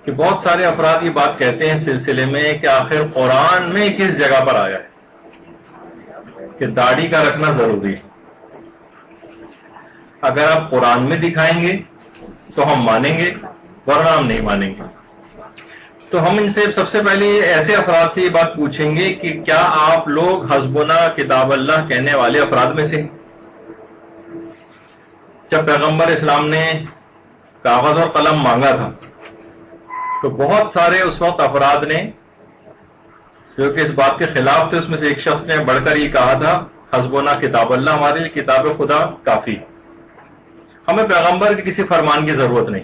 کہ بہت سارے افراد یہ بات کہتے ہیں اس سلسلے میں کہ آخر قرآن میں کس جگہ پر آیا ہے کہ داڑھی کا رکھنا ضروری ہے. اگر آپ قرآن میں دکھائیں گے تو ہم مانیں گے، ورنہ ہم نہیں مانیں گے. تو ہم ان سے سب سے پہلے ایسے افراد سے یہ بات پوچھیں گے کہ کیا آپ لوگ حسبنا کتاب اللہ کہنے والے افراد میں سے؟ جب پیغمبر اسلام نے کاغذ اور قلم مانگا تھا تو بہت سارے اس وقت افراد نے جو کہ اس بات کے خلاف تھے، اس میں سے ایک شخص نے بڑھ کر یہ کہا تھا حسبنا کتاب اللہ، ہمارے لیے کتاب خدا کافی، ہمیں پیغمبر کی کسی فرمان کی ضرورت نہیں.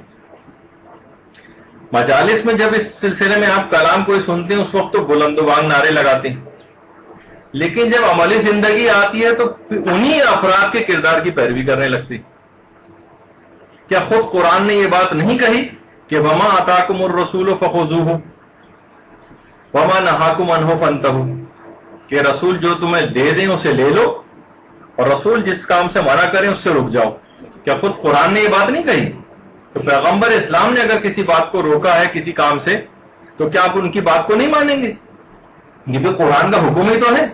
مجالس میں جب اس سلسلے میں آپ کلام کوئی سنتے ہیں اس وقت تو بلند و بانگ نعرے لگاتے ہیں، لیکن جب عملی زندگی آتی ہے تو انہی افراد کے کردار کی پیروی کرنے لگتی. کیا خود قرآن نے یہ بات نہیں کہی کہ وما آتاکم الرسول فخذوہ وما نہاکم عنہ فانتہوا، کہ رسول جو تمہیں دے دیں اسے لے لو اور رسول جس کام سے منع کریں اس سے رک جاؤ. کیا خود قرآن نے یہ بات نہیں کہی؟ تو پیغمبر اسلام نے اگر کسی بات کو روکا ہے کسی کام سے تو کیا آپ ان کی بات کو نہیں مانیں گے؟ یہ بھی قرآن کا حکم ہی تو ہے.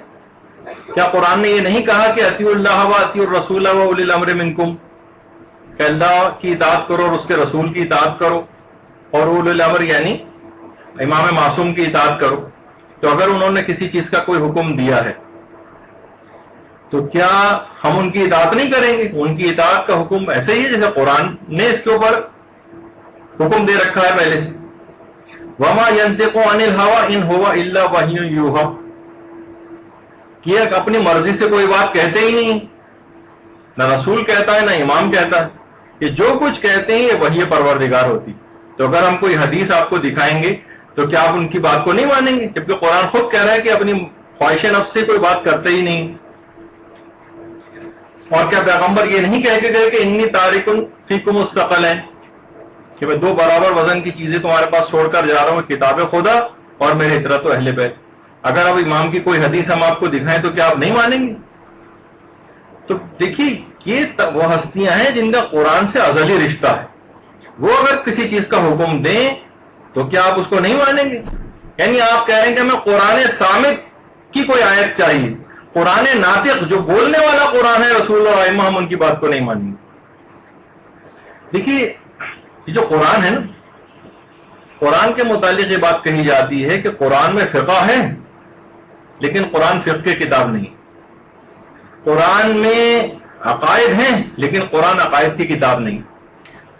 کیا قرآن نے یہ نہیں کہا کہ اطیعوا اللہ و اطیعوا الرسول و اولی الامر منکم، کہ اللہ کی اطاعت کرو اور اس کے رسول کی اطاعت کرو، اور اولی الامر یعنی امام معصوم کی اطاعت کرو. تو اگر انہوں نے کسی چیز کا کوئی حکم دیا ہے تو کیا ہم ان کی اطاعت نہیں کریں گے؟ ان کی اطاعت کا حکم ایسے ہی ہے جیسے قرآن نے اس کے اوپر حکم دے رکھا ہے پہلے سے. وما ينطق عن الهوى ان هو الا وحی یوحی، کہ اپنی مرضی سے کوئی بات کہتے ہی نہیں، نہ رسول کہتا ہے نہ امام کہتا ہے، کہ جو کچھ کہتے ہیں یہ وحی پروردگار ہوتی. تو اگر ہم کوئی حدیث آپ کو دکھائیں گے تو کیا آپ ان کی بات کو نہیں مانیں گے؟ جبکہ قرآن خود کہہ رہا ہے کہ اپنی خواہش نفس سے کوئی بات کرتے ہی نہیں. اور کیا پیغمبر یہ نہیں کہہ کے گئے کہ انی تارک فیکم الثقلین، کہ میں دو برابر وزن کی چیزیں تمہارے پاس چھوڑ کر جا رہا ہوں، کتاب خدا اور میرے اطرت و اہل بیت. اگر اب امام کی کوئی حدیث ہم آپ کو دکھائیں تو کیا آپ نہیں مانیں گے؟ تو دیکھیے یہ وہ ہستیاں ہیں جن کا قرآن سے ازلی رشتہ ہے، وہ اگر کسی چیز کا حکم دیں تو کیا آپ اس کو نہیں مانیں گے؟ یعنی آپ کہہ رہے ہیں کہ ہمیں قرآن صامت کی کوئی آیت چاہیے، قرآن ناطق جو بولنے والا قرآن ہے رسول اور ائمہ، ہم ان کی بات کو نہیں مانیں گے. دیکھیے یہ جو قرآن ہے نا، قرآن کے متعلق یہ بات کہی جاتی ہے کہ قرآن میں فقہ ہے لیکن قرآن فقہ کی کتاب نہیں. قرآن میں عقائد ہیں لیکن قرآن عقائد کی کتاب نہیں.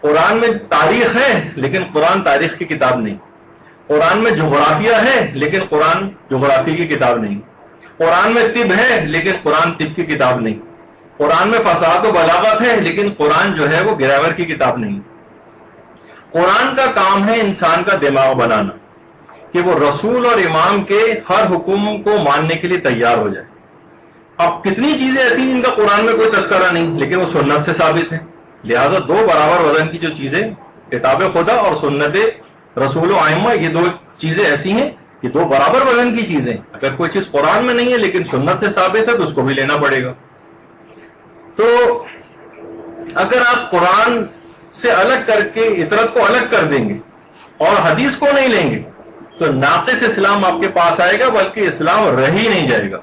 قرآن میں تاریخ ہے لیکن قرآن تاریخ کی کتاب نہیں. قرآن میں جغرافیہ ہے لیکن قرآن جغرافی کی کتاب نہیں. قرآن میں طب ہے لیکن قرآن طب کی کتاب نہیں. قرآن میں فصاحت و بلاغت ہے لیکن قرآن جو ہے وہ گرامر کی کتاب نہیں. قرآن کا کام ہے انسان کا دماغ بنانا کہ وہ رسول اور امام کے ہر حکم کو ماننے کے لیے تیار ہو جائے. اب کتنی چیزیں ایسی ہیں جن کا قرآن میں کوئی تذکرہ نہیں لیکن وہ سنت سے ثابت ہے. لہذا دو برابر وزن کی جو چیزیں کتاب خدا اور سنت رسول و ائمہ، یہ دو چیزیں ایسی ہیں کہ دو برابر وزن کی چیزیں. اگر کوئی چیز قرآن میں نہیں ہے لیکن سنت سے ثابت ہے تو اس کو بھی لینا پڑے گا. تو اگر آپ قرآن سے الگ کر کے اطرت کو الگ کر دیں گے اور حدیث کو نہیں لیں گے تو ناقص اسلام آپ کے پاس آئے گا، بلکہ اسلام رہ ہی نہیں جائے گا.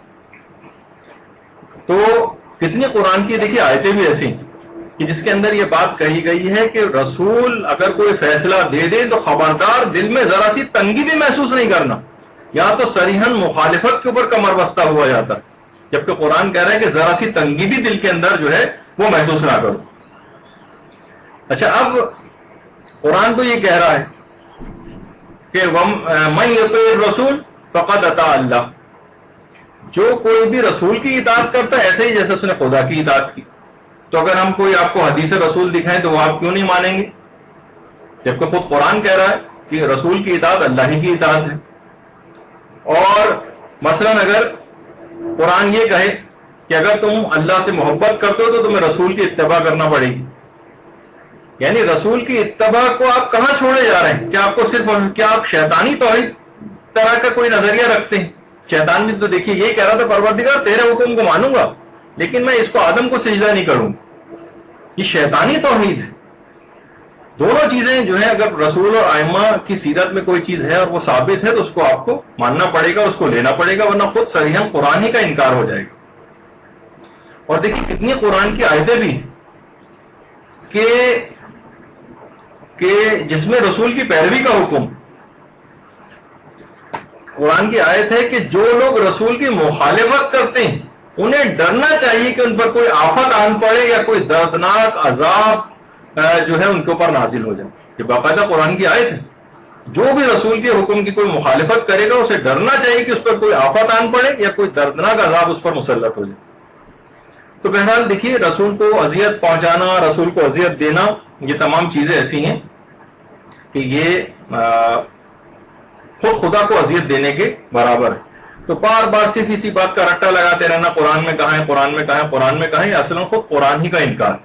تو کتنی قرآن کی دیکھیے آیتیں بھی ایسی ہیں کہ جس کے اندر یہ بات کہی گئی ہے کہ رسول اگر کوئی فیصلہ دے دے تو خبردار دل میں ذرا سی تنگی بھی محسوس نہیں کرنا، یا تو صریحاً مخالفت کے اوپر کمر بستہ ہوا جاتا ہے، جبکہ قرآن کہہ رہا ہے کہ ذرا سی تنگی بھی دل کے اندر جو ہے وہ محسوس نہ کرو. اچھا، اب قرآن تو یہ کہہ رہا ہے کہ من یطیع الرسول فقد اطاع اللہ، جو کوئی بھی رسول کی اطاعت کرتا ہے ایسے ہی جیسے اس نے خدا کی اطاعت کی. تو اگر ہم کوئی آپ کو حدیث رسول دکھائیں تو وہ آپ کیوں نہیں مانیں گے؟ جبکہ خود قرآن کہہ رہا ہے کہ رسول کی اطاعت اللہ ہی کی اطاعت ہے. اور مثلا اگر قرآن یہ کہے کہ اگر تم اللہ سے محبت کرتے ہو تو تمہیں رسول کی اتباع کرنا پڑے گی، یعنی رسول کی اتباع کو آپ کہاں چھوڑے جا رہے ہیں؟ کیا آپ کو صرف کیا آپ شیطانی توحید طرح کا کوئی نظریہ رکھتے ہیں؟ شیطان بھی تو دیکھیے یہ کہہ رہا تھا پروردگار تیرے حکم کو مانوں گا لیکن میں اس کو آدم کو سجدہ نہیں کروں. یہ شیطانی توحید ہے. دونوں چیزیں جو ہے اگر رسول اور ائمہ کی سیرت میں کوئی چیز ہے اور وہ ثابت ہے تو اس کو آپ کو ماننا پڑے گا، اس کو لینا پڑے گا، ورنہ خود صریحاً قرآن ہی کا انکار ہو جائے گا۔ اور دیکھیے کتنی قرآن کی آیتیں بھی کہ جس میں رسول کی پیروی کا حکم، قرآن کی آیت ہے کہ جو لوگ رسول کی مخالفت کرتے ہیں انہیں ڈرنا چاہیے کہ ان پر کوئی آفت آن پڑے یا کوئی دردناک عذاب جو ہے ان کے اوپر نازل ہو جائے۔ یہ باقاعدہ قرآن کی آیت ہے، جو بھی رسول کے حکم کی کوئی مخالفت کرے گا اسے ڈرنا چاہیے کہ اس پر کوئی آفت آن پڑے یا کوئی دردناک عذاب اس پر مسلط ہو جائے۔ تو بہرحال دیکھیے رسول کو اذیت پہنچانا، رسول کو اذیت دینا، یہ تمام چیزیں ایسی ہیں کہ یہ خود خدا کو اذیت دینے کے برابر ہے۔ تو بار بار صرف اسی بات کا رٹا لگاتے رہنا قرآن میں کہاں ہے، قرآن میں کہاں ہے، قرآن میں کہاں ہے، اصلاً خود قرآن ہی کا انکار۔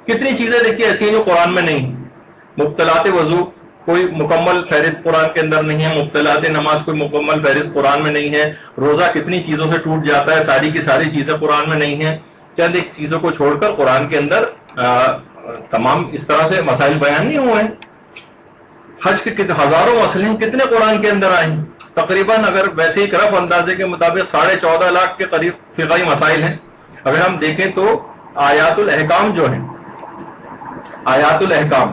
کتنی چیزیں دیکھیے ایسی ہیں جو قرآن میں نہیں ہیں۔ مبتلات وضو کوئی مکمل فہرست قرآن کے اندر نہیں ہے، مبتلات نماز کوئی مکمل فہرست قرآن میں نہیں ہے، روزہ کتنی چیزوں سے ٹوٹ جاتا ہے، ساری کی ساری چیزیں قرآن میں نہیں ہیں۔ چند ایک چیزوں کو چھوڑ کر قرآن کے اندر تمام اس طرح سے مسائل بیان نہیں ہوئے ہیں۔ حج کے ہزاروں مسئلے ہیں، کتنے قرآن کے اندر آئے ہیں؟ تقریباً اگر ویسے ہی رف اندازے کے مطابق 14.5 لاکھ کے قریب فقہی مسائل ہیں۔ اگر ہم دیکھیں تو آیات الاحکام جو ہیں، آیات الاحکام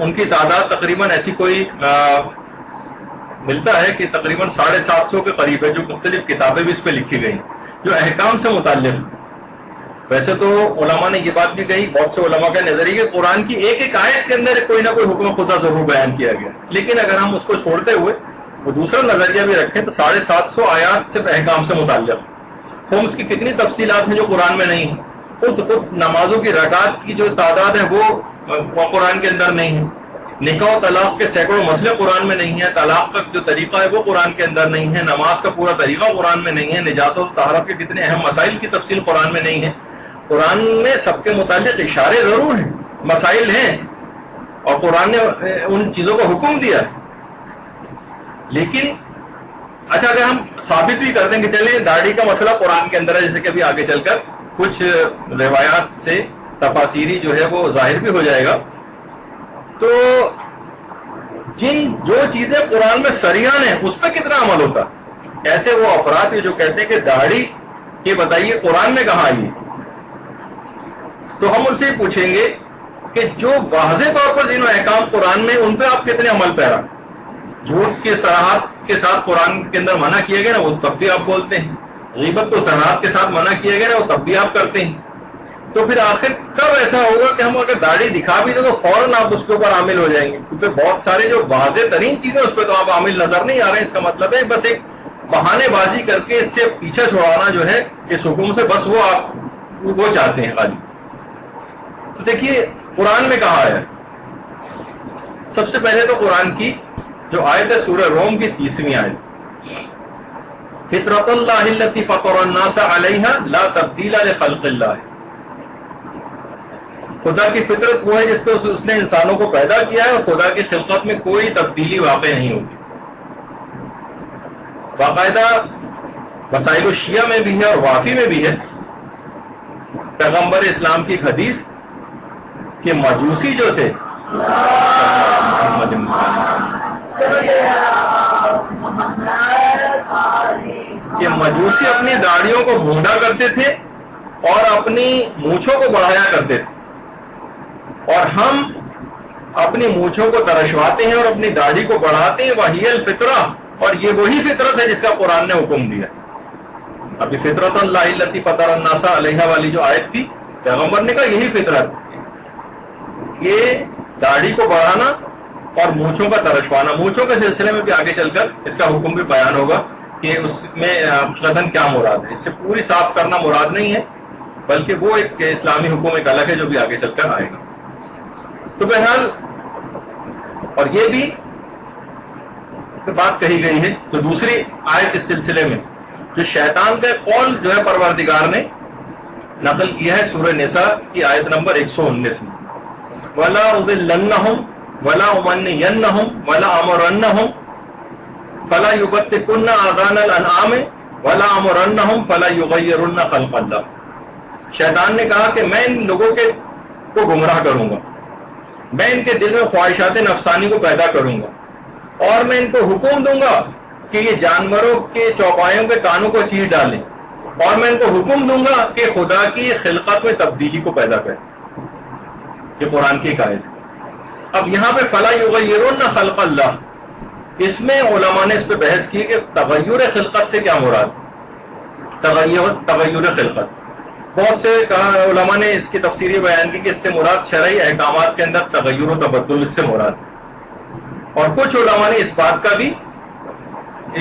ان کی تعداد تقریباً ایسی کوئی ملتا ہے کہ تقریباً 750 کے قریب ہے، جو مختلف کتابیں بھی اس پہ لکھی گئی جو احکام سے متعلق ہیں۔ ویسے تو علماء نے یہ بات بھی کہی، بہت سے علماء کا نظریہ کہ قرآن کی ایک ایک آیت کے اندر کوئی نہ کوئی حکم خدا ضرور بیان کیا گیا، لیکن اگر ہم اس کو چھوڑتے ہوئے وہ دوسرا نظریہ بھی رکھیں تو 750 آیات صرف احکام سے متعلق ہیں۔ خمس کی کتنی تفصیلات ہیں جو قرآن میں نہیں ہیں، خود نمازوں کی رکعات کی جو تعداد ہے وہ قرآن کے اندر نہیں ہے، نکاح و طلاق کے سینکڑوں مسئلے قرآن میں نہیں ہیں، طلاق کا جو طریقہ ہے وہ قرآن کے اندر نہیں ہے، نماز کا پورا طریقہ قرآن میں نہیں ہے، نجاست و طہارت کے کتنے اہم مسائل کی تفصیل قرآن میں نہیں ہے۔ قرآن میں سب کے متعلق اشارے ضرور ہیں، مسائل ہیں، اور قرآن نے ان چیزوں کو حکم دیا ہے، لیکن اچھا اگر ہم ثابت بھی کر دیں کہ چلیں داڑھی کا مسئلہ قرآن کے اندر ہے، جیسے کہ ابھی آگے چل کر کچھ روایات سے تفاسیری جو ہے وہ ظاہر بھی ہو جائے گا، تو جو چیزیں قرآن میں صریحاً ہیں اس پہ کتنا عمل ہوتا؟ ایسے وہ افراد جو کہتے ہیں کہ داڑھی یہ بتائیے قرآن میں کہاں آئی ہے، تو ہم ان سے پوچھیں گے کہ جو واضح طور پر جن احکام قرآن میں ان پہ آپ کتنے عمل پیرا؟ جھوٹ کے صراحت کے ساتھ قرآن کے اندر منع کیا گیا نا، وہ تب بھی آپ بولتے ہیں، غیبت کو صراحت کے ساتھ منع کیا گیا نا، وہ تب بھی آپ کرتے ہیں۔ تو پھر آخر کب ایسا ہوگا کہ ہم اگر داڑھی دکھا بھی دیں تو فوراً آپ اس کے اوپر عامل ہو جائیں گے؟ کیونکہ بہت سارے جو واضح ترین چیزیں اس پہ تو آپ عامل نظر نہیں آ رہے ہیں۔ اس کا مطلب ہے بس ایک بہانے بازی کر کے اس سے پیچھے چھڑانا جو ہے اس حکم سے، بس وہ چاہتے ہیں خالی۔ تو دیکھیے قرآن میں کہا ہے، سب سے پہلے تو قرآن کی جو آیت ہے سورہ روم کی 30ویں آیت، فطرت اللہ التی فطر الناس علیہا لا تبدیل لخلق اللہ، خدا کی فطرت وہ ہے جس پہ اس نے انسانوں کو پیدا کیا ہے، اور خدا کی خلقت میں کوئی تبدیلی واقع نہیں ہوتی۔ باقاعدہ مسائل الشیعہ میں بھی ہے اور وافی میں بھی ہے، پیغمبر اسلام کی ایک حدیث کہ مجوسی جو تھے کہ مجوسی اپنی داڑھیوں کو بھونڈا کرتے تھے اور اپنی مونچھوں کو بڑھایا کرتے تھے، اور ہم اپنی مونچھوں کو ترشواتے ہیں اور اپنی داڑھی کو بڑھاتے ہیں، وہی الفطرہ، اور یہ وہی فطرت ہے جس کا قرآن نے حکم دیا۔ ابھی فطرت اللہ التی فطر الناس علیہا والی جو آیت تھی، پیغمبر نے کہا یہی فطرت، یہ داڑھی کو بڑھانا اور مونچھوں کا ترشوانا۔ مونچھوں کے سلسلے میں بھی آگے چل کر اس کا حکم بھی بیان ہوگا کہ اس میں قدم کیا مراد ہے، اس سے پوری صاف کرنا مراد نہیں ہے، بلکہ وہ ایک اسلامی حکم ایک الگ ہے جو بھی آگے چل کر آئے گا۔ تو بہرحال اور یہ بھی بات کہی گئی ہے۔ تو دوسری آیت اس سلسلے میں جو شیطان کا قول جو ہے پروردگار نے نقل کیا ہے سورہ نساء کی آیت نمبر 119 میں، وَلَا أُضِلَّنَّهُمْ وَلَا أُمَنِّيَنَّهُمْ وَلَا أَمُرَنَّهُمْ فَلَا يُبَتِّكُنَّ آذَانَ الْأَنْعَامِ وَلَا أَمُرَنَّهُمْ فَلَا يُغَيِّرُنَّ خَلْقَ اللَّهِ۔ شیطان نے کہا کہ میں ان لوگوں کو گمراہ کروں گا، میں ان کے دل میں خواہشات نفسانی کو پیدا کروں گا اور میں ان کو حکم دوں گا کہ یہ جانوروں کے چوپایوں کے کانوں کو چیر ڈالیں اور میں ان کو حکم دوں گا کہ خدا کی خلقت میں تبدیلی کو پیدا کریں. یہ قرآن کی ایک آیت ہے. اب یہاں پہ فلا یغیرن خلق اللہ، اس میں علماء نے اس پہ بحث کی کہ تغیر خلقت سے کیا مراد. تغیر خلقت، بہت سے علماء نے اس کی تفسیری بیان کی کہ اس سے مراد شرعی احکامات کے اندر تغیر و تبدل اس سے مراد، اور کچھ علماء نے اس بات کا بھی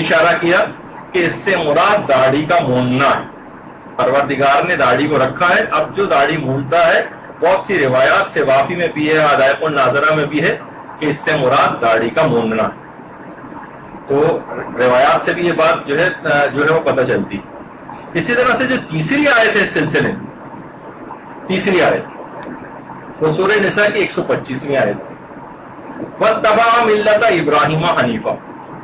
اشارہ کیا کہ اس سے مراد داڑھی کا موننا ہے. پروردگار نے داڑھی کو رکھا ہے، اب جو داڑھی مونتا ہے بہت سی روایات سے وافی میں بھی ہے، حدائق الناظرہ میں بھی ہے کہ اس سے مراد داڑھی کا موننا ہے. تو روایات سے بھی یہ بات جو ہے وہ پتہ چلتی. اسی طرح سے جو تیسری آیت ہے اس سلسلے میں، تیسری آیت وہ سورہ نساء کی 125ویں آیت ہے. وَاتَّبَعَ مِلَّةَ إِبْرَاهِيمَ حَنِيفًا،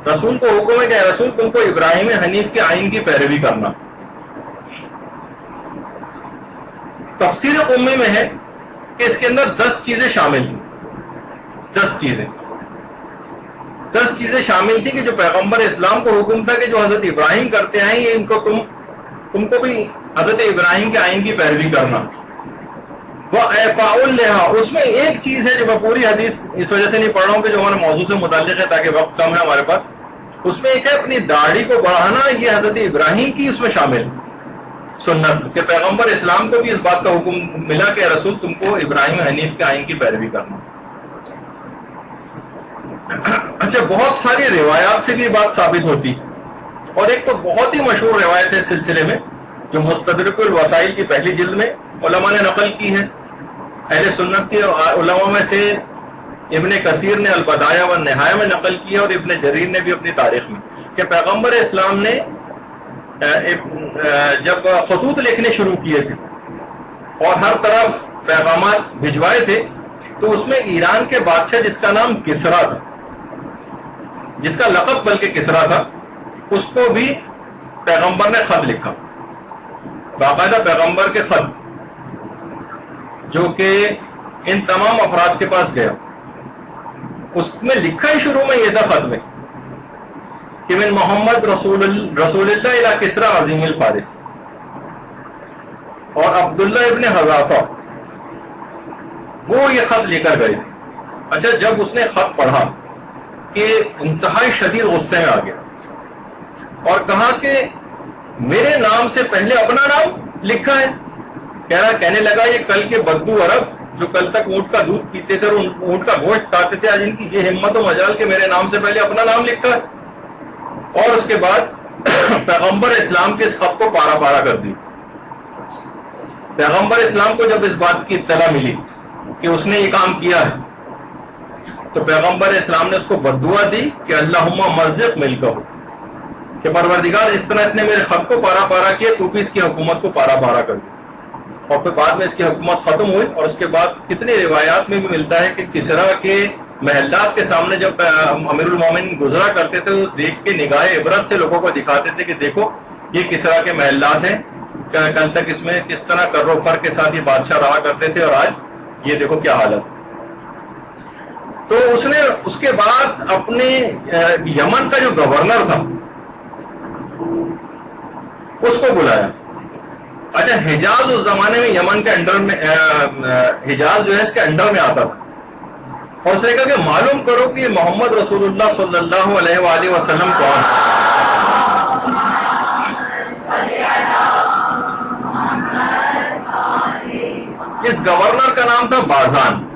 رسول کو حکم ہے کہ رسول تم کو ابراہیم حنیف کے آئین کی پیروی کرنا. تفسیر امی میں ہے کہ اس کے اندر 10 چیزیں شامل ہیں. 10 چیزیں شامل تھی کہ جو پیغمبر اسلام کو حکم تھا کہ جو حضرت ابراہیم کرتے ہیں یہ ان کو تم کو بھی حضرت ابراہیم کے آئین کی پیروی کرنا. وَإِعْفَاءُ اللِّحَىٰ، اس میں ایک چیز ہے جو میں پوری حدیث اس وجہ سے نہیں پڑھ رہا ہوں کہ جو ہمارے موضوع سے متعلق ہے تاکہ وقت کم ہے ہمارے پاس. اس میں ایک ہے اپنی داڑھی کو بڑھانا، یہ حضرت ابراہیم کی اس میں شامل سنت کہ پیغمبر اسلام کو بھی اس بات کا حکم ملا کہ رسول تم کو ابراہیم حنیف کے آئین کی پیروی کرنا. اچھا، بہت ساری روایات سے بھی یہ بات ثابت ہوتی، اور ایک تو بہت ہی مشہور روایت ہے اس سلسلے میں جو مستدرک الوسائل کی پہلی جلد میں علماء نے نقل کی ہے. اہل سنت کے علماء میں سے ابن کثیر نے البدایہ والنہایہ میں نقل کیا اور ابن جریر نے بھی اپنی تاریخ میں کہ پیغمبر اسلام نے جب خطوط لکھنے شروع کیے تھے اور ہر طرف پیغامات بھجوائے تھے تو اس میں ایران کے بادشاہ جس کا نام کسرا تھا، جس کا لقب بلکہ کسرا تھا، اس کو بھی پیغمبر نے خط لکھا، باقاعدہ پیغمبر کے خط جو کہ ان تمام افراد کے پاس گیا. اس میں لکھا ہی شروع میں یہ تھا خط میں کہ من محمد رسول اللہ الی کسرا عظیم الفارس، اور عبداللہ ابن حذافہ وہ یہ خط لے کر گئے تھے. اچھا، جب اس نے خط پڑھا کہ انتہائی شدید غصے میں آ گیا اور کہا کہ میرے نام سے پہلے اپنا نام لکھا ہے. کہنے لگا یہ کل کے بدو عرب جو کل تک اونٹ کا دودھ پیتے تھے اور اونٹ کا گوشت کھاتے تھے، آج ان کی یہ ہمت و مجال کہ میرے نام سے پہلے اپنا نام لکھا ہے. اور اس کے بعد پیغمبر اسلام کے اس خط کو پارا پارا کر دی. پیغمبر اسلام کو جب اس بات کی اطلاع ملی کہ اس نے یہ کام کیا ہے تو پیغمبر اسلام نے اس کو بددعا دی کہ اللہم مزق ملکہ، کہ پروردگار اس طرح اس نے میرے خط کو پارا پارا کیا تو بھی اس کی حکومت کو پارا پارا کر دی. اور پھر بعد میں اس کی حکومت ختم ہوئی، اور اس کے بعد کتنی روایات میں بھی ملتا ہے کہ کسرا کے محلات کے سامنے جب امیر المومنین گزرا کرتے تھے تو دیکھ کے نگاہ عبرت سے لوگوں کو دکھاتے تھے کہ دیکھو یہ کسرا کے محلات ہیں، کل تک اس میں کس طرح کر و فر کے ساتھ یہ بادشاہ رہا کرتے تھے اور آج یہ دیکھو کیا حالت. تو اس نے اس کے بعد اپنے یمن کا جو گورنر تھا اس کو بلایا. اچھا، حجاز اس زمانے میں یمن کے انڈر میں حجاز جو ہے اس کے انڈر میں آتا تھا، اور اس نے کہا کہ معلوم کرو کہ محمد رسول اللہ صلی اللہ علیہ وآلہ وسلم کون ہے. اس گورنر کا نام تھا بازان.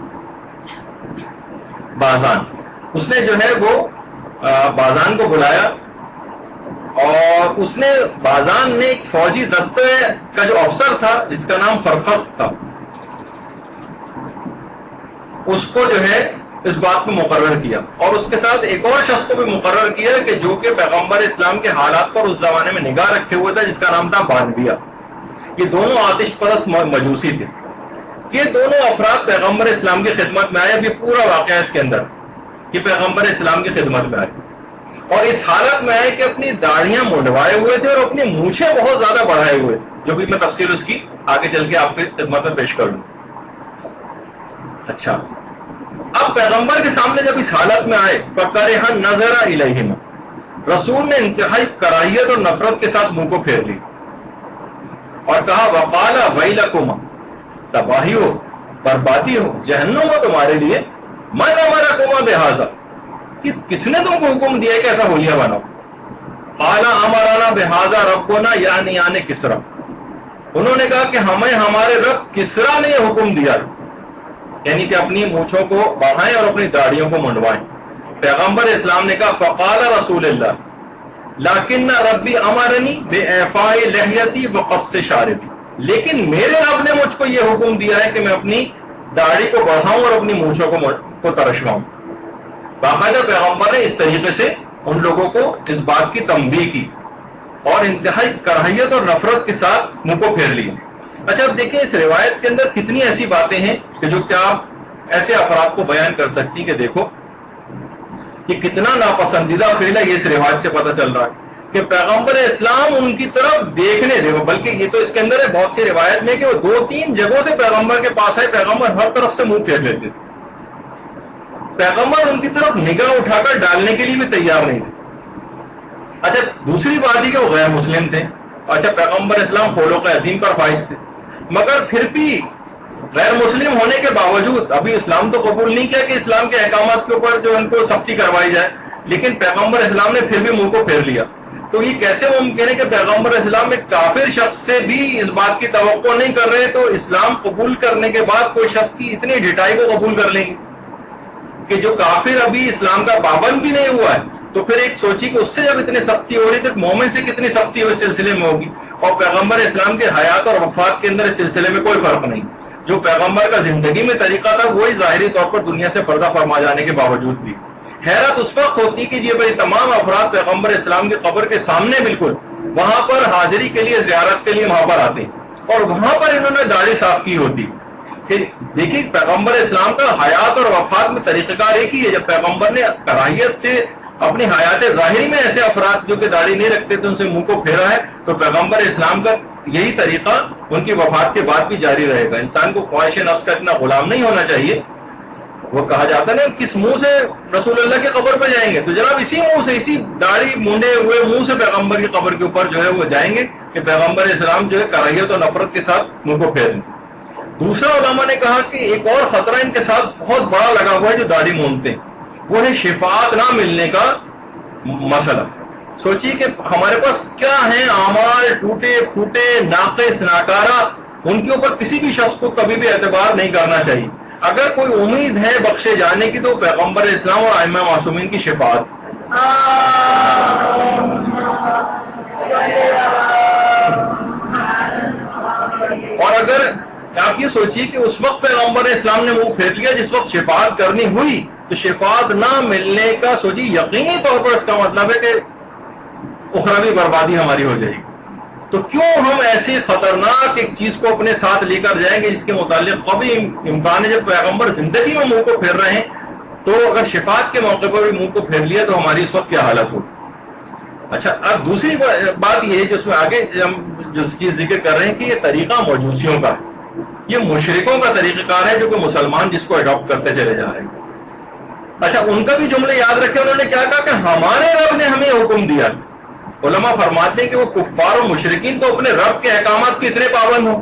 اس نے جو ہے وہ بازان کو بلایا اور اس نے بازان نے ایک فوجی دستے کا جو افسر تھا جس کا نام خرخست تھا اس کو جو ہے اس بات کو مقرر کیا، اور اس کے ساتھ ایک اور شخص کو بھی مقرر کیا کہ جو کہ پیغمبر اسلام کے حالات پر اس زمانے میں نگاہ رکھے ہوئے تھا، جس کا نام تھا بانبیہ. یہ دونوں آتش پرست مجوسی تھے. یہ دونوں افراد پیغمبر اسلام کی خدمت میں آئے. یہ پورا واقعہ اس کے اندر کہ پیغمبر اسلام کی خدمت میں آئے اور اس حالت میں آئے کہ اپنی داڑھیاں منڈوائے ہوئے تھے اور اپنی مونچھیں بہت زیادہ بڑھائے ہوئے تھے، جو بھی میں تفصیل اس کی آگے چل کے آپ کی خدمت میں پیش کروں. اچھا، آپ پیغمبر کے سامنے جب اس حالت میں آئے فَكَرِهَ النَّظَرَ إِلَيْهِمَا، رسول نے انتہائی کراہیت اور نفرت کے ساتھ منہ کو پھیر لی اور کہا وَقَالَ وَيْلَكُمَا، تباہی ہو، بربادی ہو، جہنم ہو تمہارے لیے، مَنْ أَمَرَكُمَا بِهَذَا، کہ کس نے تم کو حکم دیا کہ ایسا ہولیہ بناؤ؟ قَالَ أَمَرَنَا بِهَذَا رَبُّنَا یعنی کسرا، انہوں نے کہا کہ ہمیں ہمارے رب کسرا نے یہ حکم دیا، یعنی کہ اپنی مونچھوں کو بڑھائیں اور اپنی داڑھیوں کو منڈوائیں۔ پیغمبر اسلام نے کہا فقال رسول اللہ لیکن ربی امرنی بإعفاء لحیتی وقص شاربی، لیکن میرے رب نے مجھ کو یہ حکم دیا ہے کہ میں اپنی داڑھی کو بڑھاؤں اور اپنی مونچھوں کو ترشواؤں۔ باقاعدہ پیغمبر نے اس طریقے سے ان لوگوں کو اس بات کی تنبیہ کی اور انتہائی کراہیت اور نفرت کے ساتھ منہ کو پھیر لیا۔ اچھا اب دیکھیں اس روایت کے اندر کتنی ایسی باتیں ہیں کہ جو کیا آپ ایسے افراد کو بیان کر سکتی کہ دیکھو یہ کتنا ناپسندیدہ فعل ہے، یہ اس روایت سے پتہ چل رہا ہے کہ پیغمبر اسلام ان کی طرف دیکھنے دے، بلکہ یہ تو اس کے اندر ہے بہت سی روایت میں کہ وہ 2-3 جگہوں سے پیغمبر کے پاس آئے، پیغمبر ہر طرف سے منہ پھیر لیتے تھے، پیغمبر ان کی طرف نگاہ اٹھا کر ڈالنے کے لیے بھی تیار نہیں تھے۔ اچھا دوسری بات یہ کہ وہ غیر مسلم تھے، اچھا پیغمبر اسلام خلق عظیم پر فائز تھے، مگر پھر بھی غیر مسلم ہونے کے باوجود ابھی اسلام تو قبول نہیں کیا کہ اسلام کے احکامات کے اوپر جو ان کو سختی کروائی جائے، لیکن پیغمبر اسلام نے پھر بھی منہ کو پھیر لیا۔ تو یہ کیسے ممکن ہے کہ پیغمبر اسلام ایک کافر شخص سے بھی اس بات کی توقع نہیں کر رہے تو اسلام قبول کرنے کے بعد کوئی شخص کی اتنی ڈٹائی کو قبول کر لیں گے کہ جو کافر ابھی اسلام کا پابند بھی نہیں ہوا ہے، تو پھر ایک سوچی کہ اس سے جب اتنی سختی ہو رہی تو مومن سے کتنی سختی اس سلسلے میں ہوگی، اور پیغمبر اسلام کے حیات اور وفات کے اندر اس سلسلے میں کوئی فرق نہیں، جو پیغمبر کا زندگی میں طریقہ تھا وہی ظاہری طور پر دنیا سے پردہ فرما جانے کے باوجود بھی۔ حیرت اس وقت ہوتی کہ یہ بھائی تمام افراد پیغمبر اسلام کی قبر کے سامنے بالکل وہاں پر حاضری کے لیے زیارت کے لیے وہاں پر آتے ہیں اور وہاں پر انہوں نے داڑھی صاف کی ہوتی کہ دیکھیے پیغمبر اسلام کا حیات اور وفات میں طریقہ کار ایک ہی ہے۔ جب پیغمبر نے کراہیت سے اپنی حیات ظاہری میں ایسے افراد جو کہ داڑھی نہیں رکھتے تھے ان سے منہ کو پھیرا ہے، تو پیغمبر اسلام کا یہی طریقہ ان کی وفات کے بعد بھی جاری رہے گا۔ انسان کو خواہش نفس کا اتنا غلام نہیں ہونا چاہیے۔ وہ کہا جاتا ہے نا کس منہ سے رسول اللہ کی قبر پہ جائیں گے، تو جناب اسی منہ سے، اسی داڑھی مونڈے ہوئے منہ سے پیغمبر کی قبر کے اوپر جو ہے وہ جائیں گے کہ پیغمبر اسلام جو ہے کراہیت اور نفرت کے ساتھ منہ کو پھیر لیں۔ دوسرا علماء نے کہا کہ ایک اور خطرہ ان کے ساتھ بہت بڑا لگا ہوا ہے جو داڑھی مونڈتے ہیں، وہ ہے شفاعت نہ ملنے کا مسئلہ۔ سوچیے کہ ہمارے پاس کیا ہیں اعمال ٹوٹے پھوٹے ناقص ناکارہ، ان کے اوپر کسی بھی شخص کو کبھی بھی اعتبار نہیں کرنا چاہیے۔ اگر کوئی امید ہے بخشے جانے کی تو پیغمبر اسلام اور ائمہ معصومین کی شفاعت۔ اور اگر آپ یہ سوچیے کہ اس وقت پیغمبر اسلام نے منہ پھیر لیا جس وقت شفاعت کرنی ہوئی، تو شفاعت نہ ملنے کا سوچیے یقینی طور پر اس کا مطلب ہے کہ اخروی بربادی ہماری ہو جائے گی۔ تو کیوں ہم ایسی خطرناک ایک چیز کو اپنے ساتھ لے کر جائیں گے جس کے متعلق کبھی امکان ہے، جب پیغمبر زندگی میں منہ کو پھیر رہے ہیں تو اگر شفاعت کے موقع پر بھی منہ کو پھیر لیا تو ہماری اس وقت کیا حالت ہوگی۔ اچھا اب دوسری بات یہ ہے جو اس میں آگے ہم جو چیز ذکر کر رہے ہیں کہ یہ طریقہ موجوسیوں کا ہے، یہ مشرکوں کا طریقہ کار ہے جو کہ مسلمان جس کو اڈاپٹ کرتے چلے جا رہے ہیں۔ اچھا ان کا بھی جملے یاد رکھے، انہوں نے کیا کہا کہ ہمارے رب نے ہمیں حکم دیا۔ علماء فرماتے ہیں کہ وہ کفار و مشرکین تو اپنے رب کے احکامات کے اتنے پابند ہوں،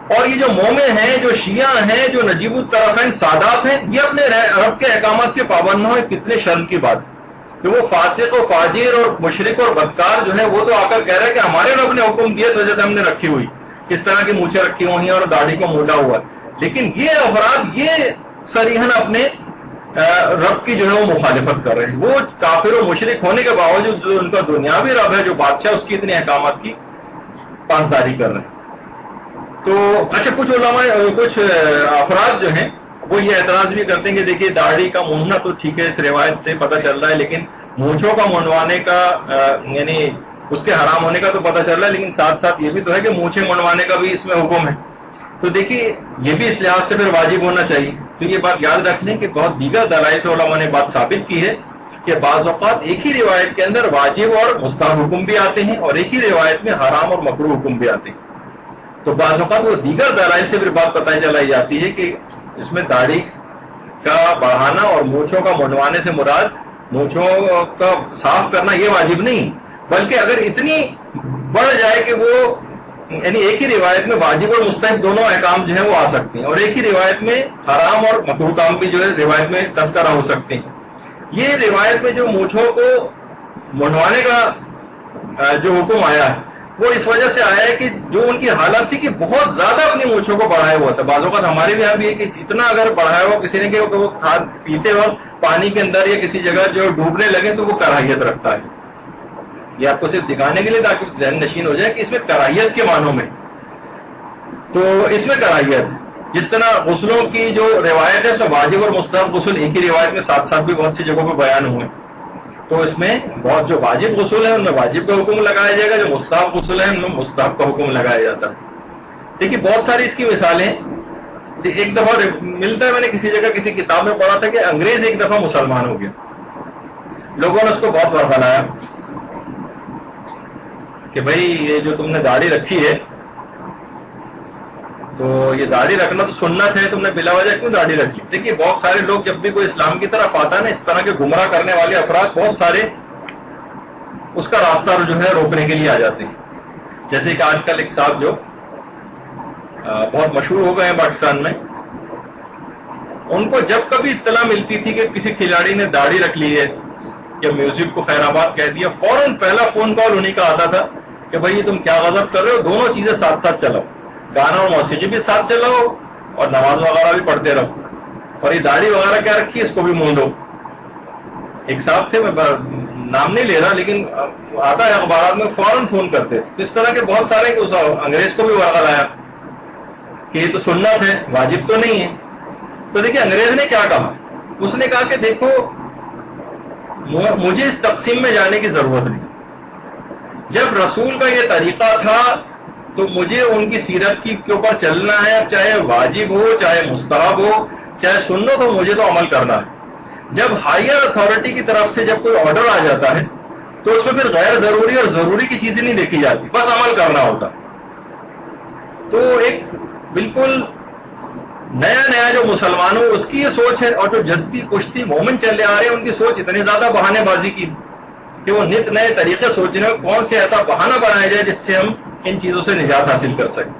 اور یہ جو مومن ہیں، جو شیعہ ہیں، جو نجیب الطرفین سادات ہیں، یہ اپنے رب کے احکامات کے پابند نہ ہوں، کتنے شرم کی بات ہے کہ وہ فاسق و فاجر اور مشرک اور بدکار جو ہے وہ تو آ کر کہہ رہے ہیں کہ ہمارے رب نے حکم دیا اس وجہ سے ہم نے رکھی ہوئی، اس طرح کی مونچھیں رکھی ہوئی ہیں اور داڑھی کو مونڈا ہوا ہے۔ لیکن یہ افراد یہ صریحاً اپنے رب کی جو ہے وہ مخالفت کر رہے ہیں، وہ کافر و مشرک ہونے کے باوجود جو ان کا دنیاوی رب ہے جو بادشاہ اس کی اتنے احکامات کی پاسداری کر رہے ہیں۔ تو اچھا کچھ علماء کچھ افراد جو ہیں وہ یہ اعتراض بھی کرتے ہیں کہ دیکھیے داڑھی کا مونڈنا تو ٹھیک ہے اس روایت سے پتہ چل رہا ہے، لیکن مونچھوں کا منڈوانے کا یعنی اس کے حرام ہونے کا تو پتہ چل رہا ہے، لیکن ساتھ ساتھ یہ بھی تو ہے کہ مونچھیں منڈوانے کا بھی اس میں حکم ہے۔ تو دیکھیے یہ بھی اس لحاظ سے پھر واجب ہونا چاہیے۔ تو یہ بات یاد رکھ لیں کہ بہت دیگر دلائل سے علماء نے بات ثابت کی ہے کہ بعض اوقات ایک ہی روایت کے اندر واجب اور مستحب حکم بھی آتے ہیں اور ایک ہی روایت میں حرام اور مکروہ حکم بھی آتے ہیں۔ تو بعض اوقات وہ دیگر دلائل سے پھر بات پتہ چلائی جاتی ہے کہ اس میں داڑھی کا بڑھانا اور مونچھوں کا منڈوانے سے مراد مونچھوں کا صاف کرنا یہ واجب نہیں، بلکہ اگر اتنی بڑھ جائے کہ وہ یعنی ایک ہی روایت میں واجب اور مستحب دونوں احکام جو ہے وہ آ سکتے ہیں، اور ایک ہی روایت میں حرام اور مکروہ کام بھی جو ہے روایت میں تذکرہ ہو سکتے ہیں۔ یہ روایت میں جو مونچھوں کو منڈوانے کا جو حکم آیا ہے وہ اس وجہ سے آیا ہے کہ جو ان کی حالت تھی کہ بہت زیادہ اپنی مونچھوں کو بڑھایا ہوا تھا۔ بعض اوقات ہمارے بھی یہاں بھی ہے کہ اتنا اگر بڑھایا ہوا کسی نے کہ وہ پیتے وقت پانی کے اندر یا کسی جگہ جو ڈوبنے لگے تو وہ کراہیت رکھتا ہے۔ یہ آپ کو صرف دکھانے کے لیے تاکہ ذہن نشین ہو جائے کہ اس میں کراہیت کے معنوں میں، تو اس میں کراہیت جس طرح غسلوں کی جو روایت ہے اس میں واجب اور مستحب غسل ایک ہی روایت میں ساتھ ساتھ بھی بہت سی جگہوں پہ بیان ہوئے، تو اس میں بہت جو واجب غسل ہے ان میں واجب کا حکم لگایا جائے گا، جو مستحب غسل ہے ان میں مستحب کا حکم لگایا جاتا ہے۔ دیکھیے بہت ساری اس کی مثالیں، ایک دفعہ ملتا ہے میں نے کسی جگہ کسی کتاب میں پڑھا تھا کہ انگریز ایک دفعہ مسلمان ہو گیا، لوگوں نے اس کو بہت ورغلایا کہ بھائی یہ جو تم نے داڑھی رکھی ہے تو یہ داڑھی رکھنا تو سنت ہے، تم نے بلا وجہ کیوں داڑھی رکھی؟ دیکھیے بہت سارے لوگ جب بھی کوئی اسلام کی طرف آتا ہے نا، اس طرح کے گمراہ کرنے والے افراد بہت سارے اس کا راستہ جو ہے روکنے کے لیے آ جاتے ہیں۔ جیسے کہ آج کل ایک صاحب جو بہت مشہور ہو گئے ہیں پاکستان میں، ان کو جب کبھی اطلاع ملتی تھی کہ کسی کھلاڑی نے داڑھی رکھ لی ہے یا میوزک کو خیر آباد کہہ دیا، فوراً پہلا فون کال انہیں کا آتا تھا کہ بھائی تم کیا غضب کر رہے ہو، دونوں چیزیں ساتھ ساتھ چلاؤ، گانا اور موسیقی بھی ساتھ چلاؤ اور نماز وغیرہ بھی پڑھتے رہو، اور یہ داڑھی وغیرہ کیا رکھی اس کو بھی مون دو۔ ایک صاحب تھے، میں نام نہیں لے رہا لیکن آتا ہے اخبارات میں، فوراً فون کرتے تھے۔ اس طرح کے بہت سارے کہ اس انگریز کو بھی ورغلایا کہ یہ تو سنت ہے، واجب تو نہیں ہے۔ تو دیکھیے انگریز نے کیا کہا، اس نے کہا کہ دیکھو مجھے اس تقسیم میں جانے کی ضرورت نہیں، جب رسول کا یہ طریقہ تھا تو مجھے ان کی سیرت کے اوپر چلنا ہے، چاہے واجب ہو چاہے مستحب ہو چاہے سنت ہو، مجھے تو عمل کرنا ہے۔ جب ہائر اتھارٹی کی طرف سے جب کوئی آرڈر آ جاتا ہے تو اس میں پھر غیر ضروری اور ضروری کی چیزیں نہیں دیکھی جاتی، بس عمل کرنا ہوتا۔ تو ایک بالکل نیا جو مسلمانوں اس کی یہ سوچ ہے، اور جو جدی کشتی مومن چلے آ رہے ہیں ان کی سوچ اتنی زیادہ بہانے بازی کی کہ وہ نت نئے طریقے سوچ رہے ہیں کون سے ایسا بہانہ بنایا جائے جس سے ہم ان چیزوں سے نجات حاصل کر سکیں۔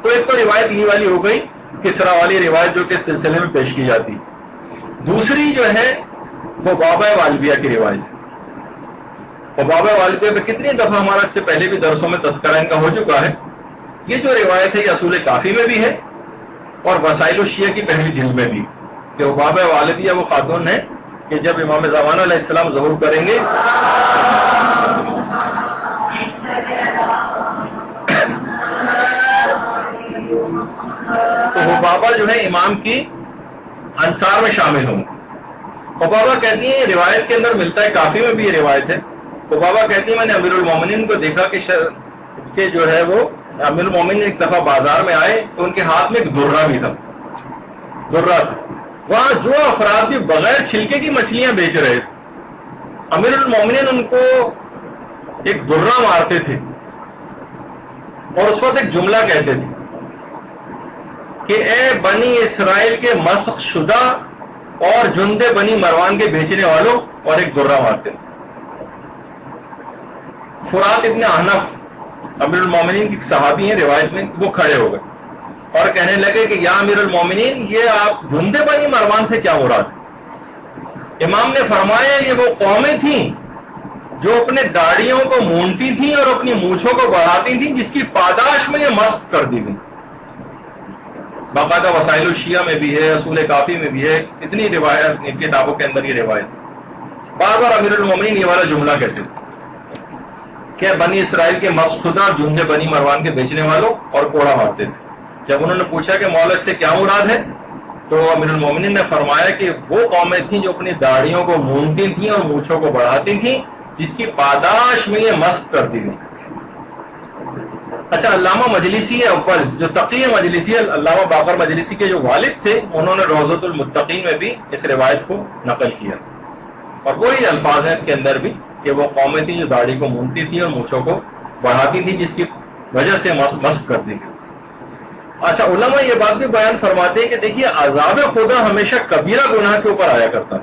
تو ایک تو روایت یہ والی ہو گئی، کسرا والی روایت جو کہ اس سلسلے میں پیش کی جاتی۔ دوسری جو ہے وہ بابا والبیہ کی روایت ہے۔ اور بابا والبیہ پہ کتنی دفعہ ہمارا اس سے پہلے بھی درسوں میں تذکرہ ان کا ہو چکا ہے۔ یہ جو روایت ہے یہ اصول کافی میں بھی ہے اور وسائل الشیعہ کی پہلی جلد میں بھی، کہ وہ بابا والبیہ وہ خاتون ہے کہ جب امام زمان علیہ السلام ظہور کریں گے تو وہ بابا جو ہے امام کی انصار میں شامل ہوں گے۔ وہ بابا کہتی ہیں، روایت کے اندر ملتا ہے، کافی میں بھی یہ روایت ہے، وہ بابا کہتی ہیں میں نے امیر المومنین کو دیکھا کہ جو ہے وہ امیر المومنین ایک دفعہ بازار میں آئے تو ان کے ہاتھ میں ایک درہ بھی تھا، درہ تھا۔ وہاں جو افراد بھی بغیر چھلکے کی مچھلیاں بیچ رہے تھے، امیر المومنین ان کو ایک درہ مارتے تھے اور اس وقت ایک جملہ کہتے تھے کہ اے بنی اسرائیل کے مسخ شدہ اور جندے بنی مروان کے بیچنے والوں، اور ایک درہ مارتے تھے۔ فرات ابن احنف امیر المومنین کی صحابی ہیں روایت میں، وہ کھڑے ہو گئے اور کہنے لگے کہ یا امیر المومنین یہ آپ جندے بنی مروان سے کیا مراد ہے؟ امام نے فرمایا یہ وہ قومیں تھیں جو اپنے داڑھیوں کو مونتی تھیں اور اپنی مونچھوں کو بڑھاتی تھیں، جس کی پاداش میں یہ مسخ کر دی گئی۔ باقاعدہ وسائل الشیعہ میں بھی ہے، اصول کافی میں بھی ہے، اتنی روایت کتابوں کے اندر یہ روایت ہے۔ بار بار امیر المومنین یہ والا جملہ کہتے تھے کہ بنی اسرائیل کے مسخدہ جندے بنی مروان کے بیچنے والوں، اور کوڑا مارتے تھے۔ جب انہوں نے پوچھا کہ مولا اس سے کیا مراد ہے تو امیر المومنین نے فرمایا کہ وہ قومیں تھیں جو اپنی داڑھیوں کو مونتی تھیں اور مونچھوں کو بڑھاتی تھیں، جس کی پاداش میں یہ مسخ کر دی گئی۔ اچھا، علامہ مجلسی اول جو تقی مجلسی، علامہ باقر مجلسی کے جو والد تھے، انہوں نے روضۃ المتقین میں بھی اس روایت کو نقل کیا، اور وہی الفاظ ہیں اس کے اندر بھی کہ وہ قومیں تھیں جو داڑھی کو مونتی تھی اور مونچھوں کو بڑھاتی تھی، جس کی وجہ سے مسخ کر دی گئی۔ اچھا علماء یہ بات بھی بیان فرماتے ہیں کہ دیکھیے عذاب خدا ہمیشہ کبیرہ گناہ کے اوپر آیا کرتا ہے،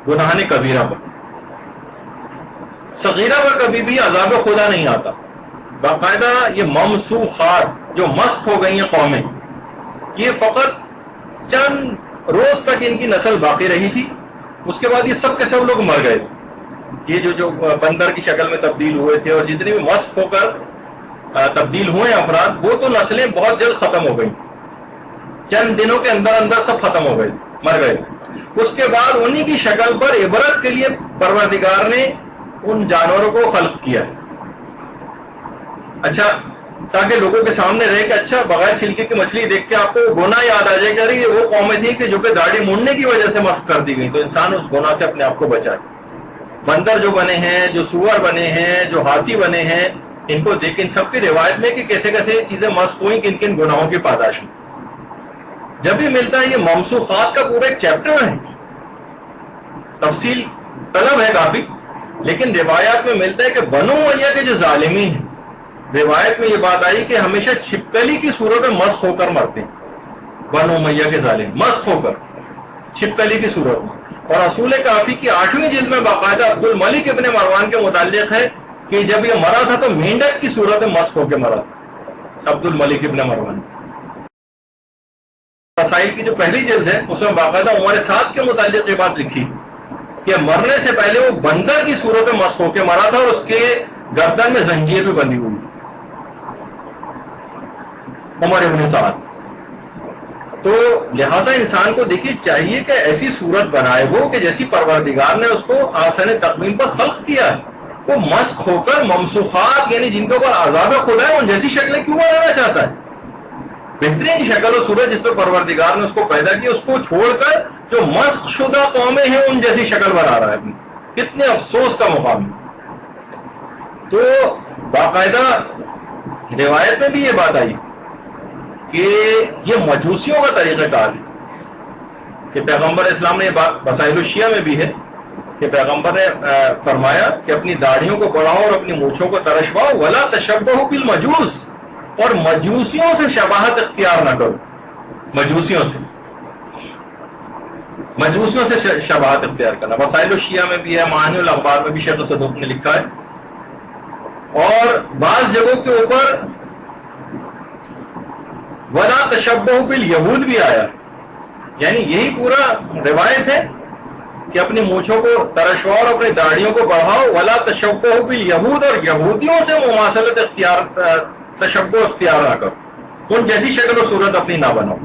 گناہ نے کبیرہ پر، صغیرہ پر کبھی بھی عذاب خدا نہیں آتا. باقاعدہ یہ ممسوخات جو مسخ ہو گئی ہیں قومیں، یہ فقط چند روز تک ان کی نسل باقی رہی تھی، اس کے بعد یہ سب کے سب لوگ مر گئے تھے. یہ جو بندر کی شکل میں تبدیل ہوئے تھے اور جتنے بھی مسخ ہو کر تبدیل ہوئے افراد، وہ تو نسلیں بہت جلد ختم ہو گئی، چند دنوں کے اندر اندر سب ختم ہو گئے، مر گئے. اس کے بعد انہی کی شکل پر عبرت کے لیے پروردگار نے ان جانوروں کو خلق کیا ہے. اچھا تاکہ لوگوں کے سامنے رہے کہ اچھا بغیر چھلکے کی مچھلی دیکھ کے آپ کو گناہ یاد آ جائے کہ ارے یہ وہ قومیں تھی کہ جو کہ داڑھی مڑنے کی وجہ سے مسخ کر دی گئی، تو انسان اس گناہ سے اپنے آپ کو بچائے. بندر جو بنے ہیں، جو سور بنے ہیں، جو ہاتھی بنے ہیں، ان کو دیکھ ان سب کی روایت میں کہ کیسے کیسے چیزیں مسخ ہوئیں، کن کن گناہوں کی پاداش میں. جب بھی ملتا ہے یہ ممسوخات کا پورا ایک چیپٹر ہے، تفصیل طلب ہے کافی، لیکن روایات میں ملتا ہے کہ بنو امیہ کے جو ظالمین ہیں، روایت میں یہ بات آئی کہ ہمیشہ چھپکلی کی صورت میں مسخ ہو کر مرتے ہیں. بنو امیہ کے ظالم مسخ ہو کر چھپکلی کی صورت میں. اور اصول کافی کی 8ویں جلد میں باقاعدہ عبد الملک ابن مروان کے متعلق ہے کہ جب یہ مرا تھا تو مینڈک کی صورت میں مسخ ہو کے مرا تھا عبد الملک ابن مروان. مسائل کی جو پہلی جلد ہے اس میں باقاعدہ عمر سعد کے متعلق یہ بات لکھی کہ مرنے سے پہلے وہ بندر کی صورت میں مسخ ہو کے مرا تھا اور اس کے گردن میں زنجیر بھی بندھی ہوئی تھی. عمر ابن سعد. تو لہٰذا انسان کو دیکھیے چاہیے کہ ایسی صورت بنائے وہ کہ جیسی پروردگار نے اس کو آسن تقویم پر خلق کیا ہے، وہ مسخ ہو کر ممسوخات یعنی جن کے اوپر عذاب خدا ہے ان جیسی شکلیں کیوں بنانا چاہتا ہے؟ بہترین شکل و صورت جس پہ پروردگار نے اس کو پیدا کیا اس کو چھوڑ کر جو مسخ شدہ قومیں ہیں ان جیسی شکل بنا رہا ہے. کتنے افسوس کا مقام ہے. تو باقاعدہ روایت میں بھی یہ بات آئی کہ یہ مجوسیوں کا طریقہ کار ہے کہ پیغمبر اسلام نے یہ بات مسائل الشیعہ میں بھی ہے کہ پیغمبر نے فرمایا کہ اپنی داڑھیوں کو بڑھاؤ اور اپنی مونچھوں کو ترشواؤ، ولا تشبہوا بالمجوس، اور مجوسیوں سے شباہت اختیار نہ کرو. مجوسیوں سے شباہت اختیار کرنا مسائل الشیعہ میں بھی ہے، معانی الاخبار میں بھی شیخ صدوق نے لکھا ہے. اور بعض جگہوں کے اوپر ولا تشبہوا بالیہود بھی آیا، یعنی یہی پورا روایت ہے کہ اپنی مونچھوں کو ترشواؤ اور اپنی داڑھیوں کو بڑھاؤ، ولا تشبہوا بالیہود، اور یہودیوں سے مماثلت تشبہ اختیار نہ کرو، ان جیسی شکل و صورت اپنی نہ بناؤ.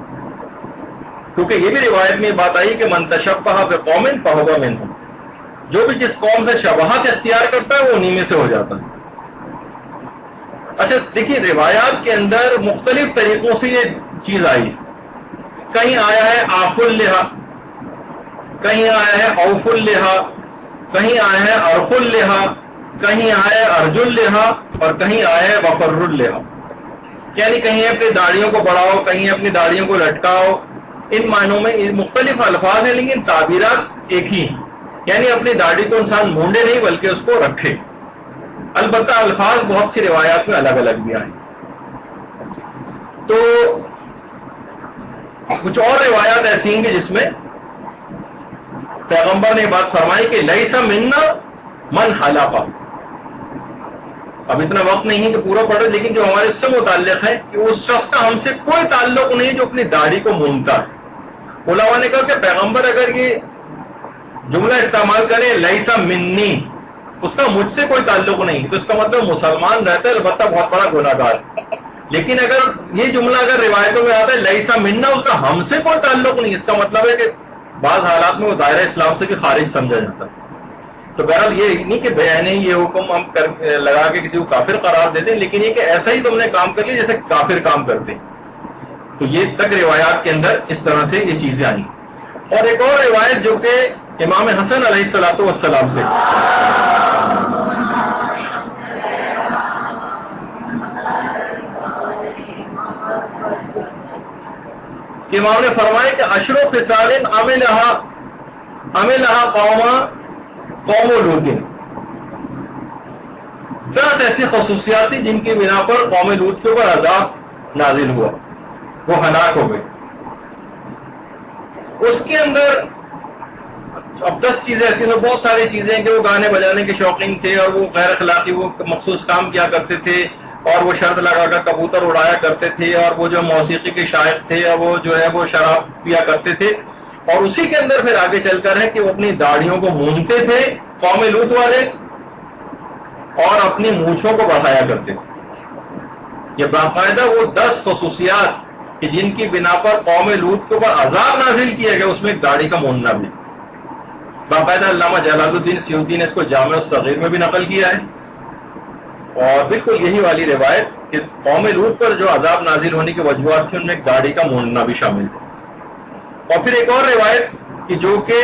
کیونکہ یہ بھی روایت میں بات آئی کہ من تشبہ بقوم فہو منہم، جو بھی جس قوم سے شباہت اختیار کرتا ہے وہ انہی میں سے ہو جاتا ہے. اچھا دیکھیے روایات کے اندر مختلف طریقوں سے یہ چیز آئی ہے. کہیں آیا ہے آف اللحا، کہیں آیا ہے اوف اللحا، کہیں آیا ہے ارخ اللحا، کہیں آیا ہے ارج اللحا، اور کہیں آیا ہے وفر اللحا. یعنی کہیں اپنی داڑھیوں کو بڑھاؤ، کہیں اپنی داڑھیوں کو لٹکاؤ. ان معنوں میں مختلف الفاظ ہیں لیکن تعبیرات ایک ہی ہیں. یعنی اپنی داڑھی کو انسان مونڈے نہیں بلکہ اس کو رکھے. البتہ الفاظ بہت سی روایات میں الگ الگ بھی آئے. تو کچھ اور روایات ایسی ہیں کہ جس میں پیغمبر نے بات فرمائی کہ لیس منا من حلق. اب اتنا وقت نہیں ہے کہ پورا پڑھے، لیکن جو ہمارے اس سے متعلق ہے کہ اس شخص کا ہم سے کوئی تعلق نہیں جو اپنی داڑھی کو مونتا ہے. علماء نے کہا کہ پیغمبر اگر یہ جملہ استعمال کرے لیسا منی، اس کا مجھ سے کوئی تعلق نہیں، تو اس کا مطلب مسلمان رہتا ہے البتہ بہت بڑا گناہ گار. لیکن اگر یہ جملہ اگر روایتوں میں آتا ہے لیسا منا، اس کا ہم سے کوئی تعلق نہیں، اس کا مطلب ہے کہ بعض حالات میں وہ دائرہ اسلام سے بھی خارج سمجھا جاتا ہے. تو بہرحال یہ نہیں کہ بیان یہ حکم ہم لگا کے کسی کو کافر قرار دیتے ہیں، لیکن یہ کہ ایسا ہی تم نے کام کر لیا جیسے کافر کام کرتے ہیں. تو یہ تک روایات کے اندر اس طرح سے یہ چیزیں آئیں. اور ایک اور روایت جو کہ امام حسن علیہ الصلوۃ والسلام سے، کہ امام نے فرمایا کہ عشر خصال عملها قوم لوط، 10 ایسی خصوصیات تھی جن کی بنا پر قوم لوط کے اوپر عذاب نازل ہوا، وہ ہلاک ہو گئے. اس کے اندر اب 10 چیزیں ایسی ہیں، بہت ساری چیزیں کہ وہ گانے بجانے کے شوقین تھے اور وہ غیر اخلاقی وہ مخصوص کام کیا کرتے تھے، اور وہ شرط لگا کر کبوتر اڑایا کرتے تھے، اور وہ جو موسیقی کے شائق تھے اور وہ جو ہے وہ شراب پیا کرتے تھے. اور اسی کے اندر پھر آگے چل کر ہے کہ وہ اپنی داڑھیوں کو مونتے تھے قوم لوط والے، اور اپنی مونچھوں کو بڑھایا کرتے تھے. یہ باقاعدہ وہ 10 خصوصیات کہ جن کی بنا پر قوم لوط کے اوپر عذاب نازل کیا گیا، اس میں ایک داڑھی کا موننا بھی. باقاعدہ علامہ جلال الدین سیوطی نے اس کو جامع الصغیر میں بھی نقل کیا ہے، اور بالکل یہی والی روایت کہ قوم لوط پر جو عذاب نازل ہونے کی وجوہات تھی ان میں ایک داڑھی کا موننا بھی شامل تھا. اور پھر ایک اور روایت کہ جو کہ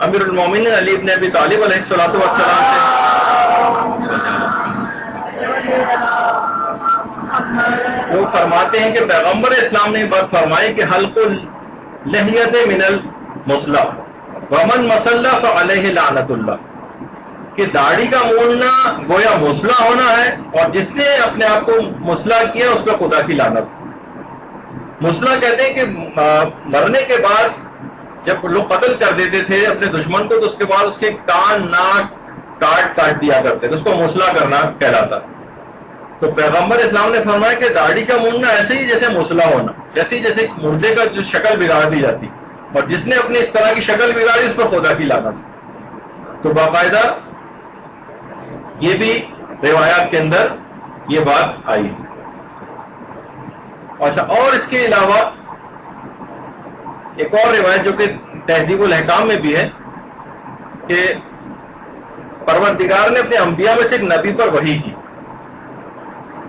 امیر المومنین علی ابن ابی طالب علیہ الصلوۃ والسلام سے وہ فرماتے ہیں کہ پیغمبر اسلام نے یہ بات فرمائی کہ حلق اللحیۃ من المصلہ ومن مصلى فعلیہ لعنت اللہ، کہ داڑھی کا مولنا گویا مسلح ہونا ہے، اور جس نے اپنے آپ کو مسلح کیا اس پہ خدا کی لعنت. مسلح کہتے ہیں کہ مرنے کے بعد جب لوگ قتل کر دیتے تھے اپنے دشمن کو تو اس کے بعد اس کے کان ناک کاٹ دیا کرتے تھے، اس کو مسلح کرنا کہلاتا. تو پیغمبر اسلام نے فرمایا کہ داڑھی کا موننا ایسے ہی جیسے مسلح ہونا، جیسے مردے کا جو شکل بگاڑ دی جاتی، اور جس نے اپنی اس طرح کی شکل بگاڑی اس پر خدا کی لعنت. تو باقاعدہ یہ بھی روایات کے اندر یہ بات آئی. اچھا، اور اس کے علاوہ ایک اور روایت جو کہ تہذیب الاحکام میں بھی ہے کہ پروردگار نے اپنے انبیاء میں سے ایک نبی پر وحی کی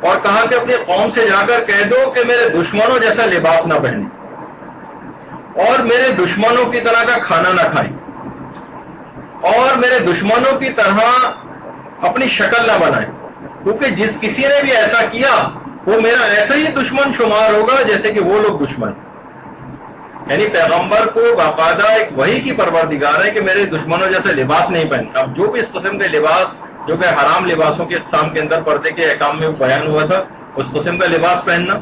اور کہا کہ اپنی قوم سے جا کر کہہ دو کہ میرے دشمنوں جیسا لباس نہ پہنیں اور میرے دشمنوں کی طرح کا کھانا نہ کھائیں اور میرے دشمنوں کی طرح اپنی شکل نہ بنائیں، کیونکہ جس کسی نے بھی ایسا کیا وہ میرا ایسا ہی دشمن شمار ہوگا جیسے کہ وہ لوگ دشمن. یعنی پیغمبر کو باقاعدہ ایک وحی کی پروردگار ہے کہ میرے دشمنوں جیسے لباس نہیں پہن. اب جو بھی اس قسم کے لباس جو کہ حرام لباسوں کے اقسام کے اندر پردے کے احکام میں بیان ہوا تھا، اس قسم کا لباس پہننا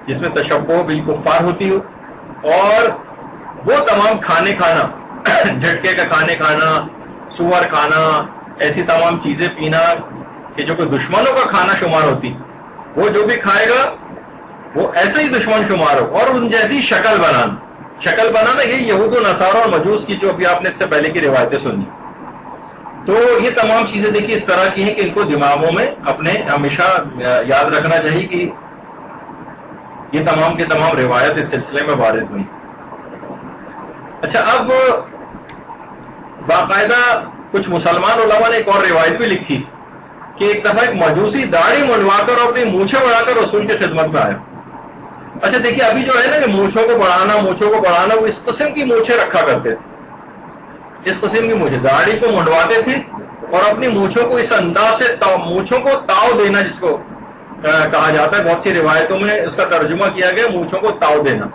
جس میں تشبہ بالکفار ہوتی ہو، اور وہ تمام کھانے کھانا جھٹکے کا کھانے کھانا، سور کھانا، ایسی تمام چیزیں پینا کہ جو کہ دشمنوں کا کھانا شمار ہوتی، وہ جو بھی کھائے گا وہ ایسے ہی دشمن شمار ہو. اور ان جیسی شکل بنانا یہ یہود و نصارہ اور مجوس کی جو ابھی آپ نے اس سے پہلے کی روایتیں سنی. تو یہ تمام چیزیں دیکھیے اس طرح کی ہیں کہ ان کو دماغوں میں اپنے ہمیشہ یاد رکھنا چاہیے کہ یہ تمام کے تمام روایت اس سلسلے میں وارد ہوئی. اچھا، اب باقاعدہ کچھ مسلمان علماء نے ایک اور روایت بھی لکھی کہ ایک دفعہ ایک مجوسی داڑھی منڈوا کر اور اپنی مونچھیں بڑھا کر رسول کی خدمت میں آیا. اچھا دیکھیے، ابھی جو ہے نا کہ مونچھوں کو بڑھانا وہ اس قسم کی مونچھیں رکھا کرتے تھے، اس قسم کی مونچھیں داڑھی کو منڈواتے تھے اور اپنی مونچھوں کو اس انداز سے مونچھوں کو تاؤ دینا، جس کو کہا جاتا ہے، بہت سی روایتوں میں اس کا ترجمہ کیا گیا مونچھوں کو تاؤ دینا،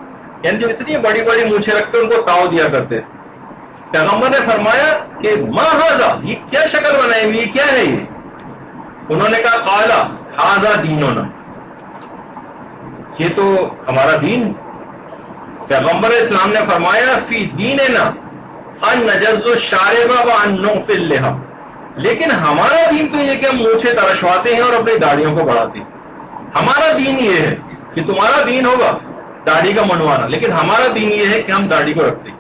یعنی جو اتنی بڑی بڑی مونچھیں رکھتے ان کو تاؤ دیا کرتے تھے. پیغمبر نے فرمایا کہ ما ھذا، یہ کیا شکل بنائی ہوئی، یہ کیا ہے یہ؟ انہوں نے کہا قال ھذا دیننا، یہ تو ہمارا دین. پیغمبر اسلام نے فرمایا فی دیننا ان نجز الشارب وان نغفی اللحى، لیکن ہمارا دین تو یہ کہ ہم مونچھیں ترشواتے ہیں اور اپنی داڑھیوں کو بڑھاتے ہیں. ہمارا دین یہ ہے کہ تمہارا دین ہوگا داڑھی کا منڈوانا، لیکن ہمارا دین یہ ہے کہ ہم داڑھی کو رکھتے ہیں.